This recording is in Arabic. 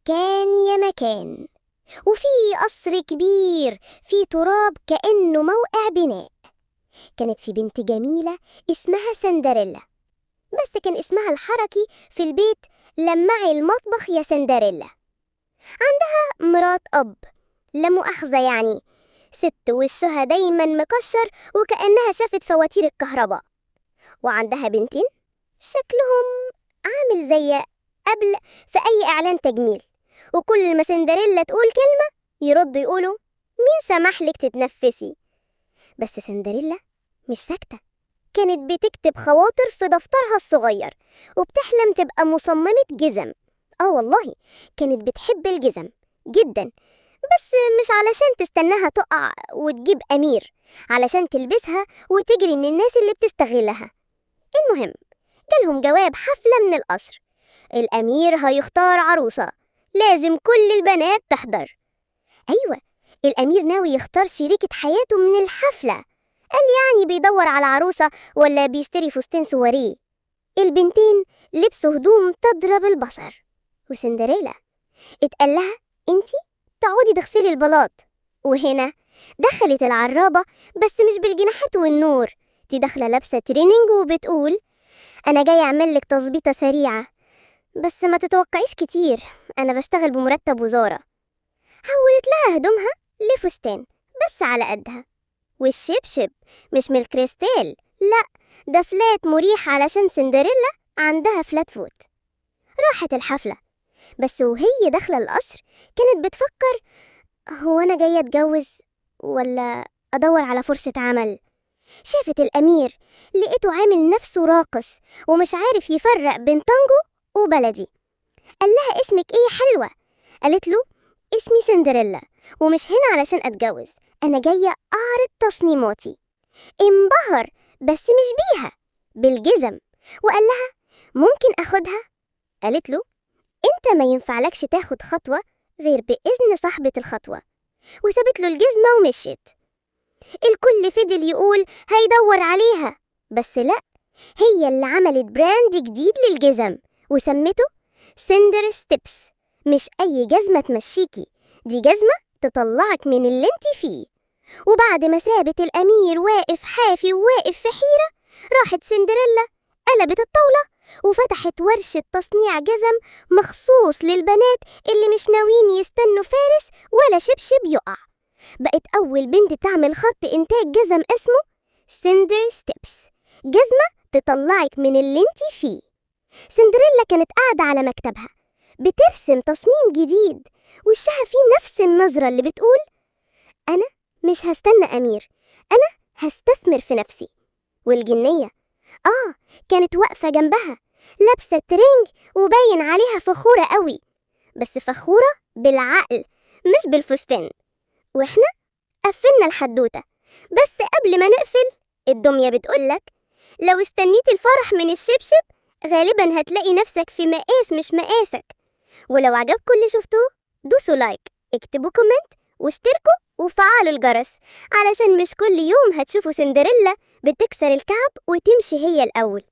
كان يا مكان، وفي قصر كبير في تراب كأنه موقع بناء. كانت في بنت جميلة اسمها سندريلا، بس كان اسمها الحركي في البيت لمعي المطبخ يا سندريلا. مرات أب، لا مؤاخذة يعني، ست وشها دايما مكشر وكأنها شافت فواتير الكهرباء. وعندها بنتين شكلهم عامل زي قبل في أي إعلان تجميل، وكل ما سندريلا تقول كلمة يردوا يقولوا مين سمح لك تتنفسي. بس سندريلا مش ساكتة، كانت بتكتب خواطر في دفترها الصغير وبتحلم تبقى مصممة جزم. والله كانت بتحب الجزم جدا، بس مش علشان تستناها تقع وتجيب أمير، علشان تلبسها وتجري من الناس اللي بتستغلها. المهم جالهم جواب حفلة من القصر، الأمير هيختار عروسة، لازم كل البنات تحضر. أيوة، الأمير ناوي يختار شريكة حياته من الحفلة، قال يعني بيدور على عروسة ولا بيشتري فستان سواريه. البنتين لبسوا هدوم تضرب البصر، وسندريلا اتقال لها انتي تقعدي تغسلي البلاط. وهنا دخلت العرابة، بس مش بالجناحات والنور، دي داخلة لابسة تريننج وبتقول أنا جاي أعملك تظبيطة سريعة، بس ما تتوقعيش كتير، أنا بشتغل بمرتب وزارة. حولت لها هدومها لفستان بس على قدها، والشبشب مش من الكريستال، لا ده فلات مريح علشان سندريلا عندها فلات فوت. راحت الحفلة، بس وهي داخلة القصر كانت بتفكر هو أنا جاية أتجوز ولا أدور على فرصة عمل. شافت الأمير، لقيته عامل نفسه راقص ومش عارف يفرق بين تانجو وبلدي. قال لها اسمك ايه يا حلوة؟ قالت له اسمي سندريلا، ومش هنا علشان أتجوز، أنا جاية أعرض تصميماتي. انبهر، بس مش بيها، بالجزم، وقال لها ممكن أخدها؟ قالت له انت ما ينفعلكش تاخد خطوة غير بإذن صاحبة الخطوة، وسابت له الجزمة ومشيت. الكل فضل يقول هيدور عليها، بس لا، هي اللي عملت براند جديد للجزم وسمته سندر ستيبس. مش أي جزمة تمشيكي، دي جزمة تطلعك من اللي انت فيه. وبعد ما سابت الأمير واقف حافي وواقف في حيرة، راحت سندريلا قلبت الطاولة وفتحت ورشة تصنيع جزم مخصوص للبنات اللي مش ناويين يستنوا فارس ولا شبشب يقع. بقت أول بنت تعمل خط إنتاج جزم اسمه سندر ستيبس، جزمة تطلعك من اللي انت فيه. سندريلا كانت قاعدة على مكتبها بترسم تصميم جديد، وشها فيه نفس النظرة اللي بتقول أنا مش هستنى أمير، أنا هستثمر في نفسي. والجنية كانت واقفة جنبها لابسة ترنج وباين عليها فخورة قوي، بس فخورة بالعقل مش بالفستان. وإحنا قفلنا الحدوتة، بس قبل ما نقفل الدمية بتقولك لو استنيت الفرح من الشبشب غالبا هتلاقي نفسك في مقاس مش مقاسك. ولو عجبكم اللي شفتوه دوسوا لايك، اكتبوا كومنت، واشتركوا وفعلوا الجرس، علشان مش كل يوم هتشوفوا سندريلا بتكسر الكعب وتمشي هي الأول.